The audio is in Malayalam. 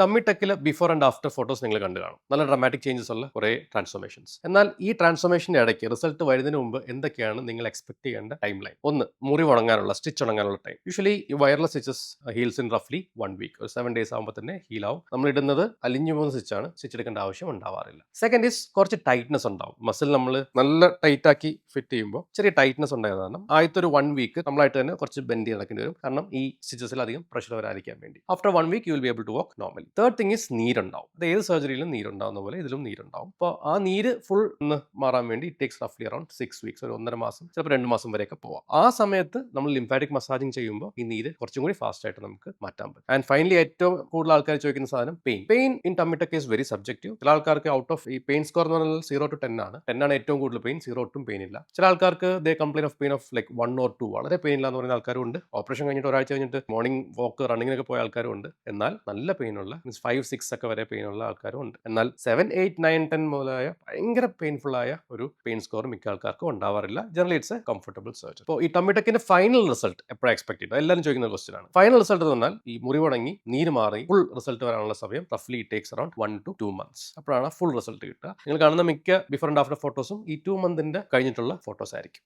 ടമ്മി ടെക്കിലെ ബിഫോർ ആൻഡ് ആഫ്റ്റർ ഫോട്ടോസ് നിങ്ങൾ കണ്ടു കാണും. നല്ല ഡ്രമാറ്റിക് ചേഞ്ചസ് ഉള്ള കുറേ ട്രാൻസ്ഫോർമേഷൻസ്. എന്നാൽ ഈ ട്രാൻസ്ഫോർമേഷൻ്റെ ഇടയ്ക്ക് റിസൾട്ട് വരുന്നതിന് മുമ്പ് എന്തൊക്കെയാണ് നിങ്ങൾ എക്സ്പെക്ട് ചെയ്യേണ്ട ടൈം ലൈൻ? ഒന്ന്, മുറിവ് ഉണങ്ങാനുള്ള, സ്റ്റിച്ച് ഉണങ്ങാനുള്ള ടൈം. യൂഷ്വലി ഈ വയർലെസ് സ്റ്റിച്ചസ് ഹീൽസ് ഇൻ റഫ്ലി 1 വീക്ക്, ഒരു 7 days ആകുമ്പോൾ തന്നെ ഹീൽ ആവും. നമ്മൾ ഇടുന്നത് അലിഞ്ഞു പോകുന്ന സ്റ്റിച്ചാണ്, സ്റ്റിച്ച് എടുക്കേണ്ട ആവശ്യം ഉണ്ടാവാറില്ല. സെക്കൻഡ് ഈസ് കുറച്ച് ടൈറ്റ്നസ് ഉണ്ടാവും. മസിൽ നമ്മൾ നല്ല ടൈറ്റ് ആക്കി ഫിറ്റ് ചെയ്യുമ്പോൾ ചെറിയ ടൈറ്റ്നസ് ഉണ്ടായത് കാരണം ആദ്യത്തെ ഒരു 1 വീക്ക് നമ്മളായിട്ട് തന്നെ കുറച്ച് ബെൻഡ് ചെയ്ത് നടക്കേണ്ടി വരും. കാരണം ഈ സ്റ്റിച്ചസിൽ അധികം പ്രഷർ വരാതിരിക്കാൻ വേണ്ടി. After 1 week you will be able to walk normally. Third thing is നീരുണ്ടാവും. അത് ഏത് സർജറിയിലും നീരുണ്ടാവുന്ന പോലെ ഇതിലും നീരുണ്ടാവും. അപ്പോൾ ആ നീര് ഫുൾ ഒന്ന് മാറാൻ വേണ്ടി ഇറ്റ് ടേക്സ് റഫ്ലി അറൌണ്ട് 6 വീക്സ്, ഒരു 1.5 മാസം, ചിലപ്പോൾ 2 മാസം വരെയൊക്കെ പോവാം. ആ സമയത്ത് നമ്മൾ ലിംഫാറ്റിക് മസാജിങ് ചെയ്യുമ്പോൾ ഈ നീര് കുറച്ചും കൂടി ഫാസ്റ്റ് ആയിട്ട് നമുക്ക് മാറ്റാൻ പറ്റും. ആൻഡ് ഫൈനലി ഏറ്റവും കൂടുതൽ ആൾക്കാർ ചോദിക്കുന്ന സാധനം pain in tummy tech is very subjective. ചില ആൾക്കാർക്ക് ഔട്ട് ഓഫ് ഈ പെയിൻ സ്കോർ എന്ന് പറഞ്ഞാൽ 0 to 10 ആണ്. 10 ആണ് ഏറ്റവും കൂടുതൽ പെയിൻ, 0 ഒട്ടും പെയിൻ ഇല്ല. ചില ആൾക്കാർക്ക് they complain of pain of like 1 or 2, വളരെ പെയിൻ ഇല്ല എന്ന് പറയുന്ന ആൾക്കാരും ഉണ്ട്. ഓപ്പറേഷൻ കഴിഞ്ഞിട്ട് ഒരാഴ്ച കഴിഞ്ഞിട്ട് മോർണിംഗ് വാക്ക് റണ്ണിങ്ങിനൊക്കെ പോയ ആൾക്കാരും ഉണ്ട്. എന്നാൽ നല്ല പെയിനുള്ള മീൻസ് 5, 6 ഒക്കെ വരെ പെയിനുള്ള ആൾക്കാരും ഉണ്ട്. എന്നാൽ 7, 8, 9, 10 മുതലായ ഭയങ്കര പെയിൻഫുൾ ആയ ഒരു പെയിൻ സ്കോർ മിക്ക ആൾക്കാർക്കും ഉണ്ടാവാറില്ല. Generally it's A comfortable surgery. അപ്പോൾ ഈ ടമ്മി ടെക്കിന്റെ ഫൈനൽ റിസൾട്ട് എപ്പോഴാണ് എക്സ്പെക്ട് ചെയ്യുന്നത്? എല്ലാവരും ചോദിക്കുന്ന ക്വസ്റ്റ്യൻ ആണ്. ഫൈനൽ റിസൾട്ട് എന്ന് പറഞ്ഞാൽ ഈ മുറിവുണങ്ങി നീര് മാറി ഫുൾ റിസൾട്ട് വരാനുള്ള സമയം റഫ്ലി ടേക്സ് അറൌണ്ട് 1 to 2 months. അപ്പോഴാണ് ഫുൾ റിസൾട്ട് കിട്ടുക. നിങ്ങൾ കാണുന്ന മിക്ക ബിഫോർ ആൻഡ് ആഫ്റ്റർ ഫോട്ടോസും ഈ 2 month കഴിഞ്ഞിട്ടുള്ള ഫോട്ടോസ് ആയിരിക്കും.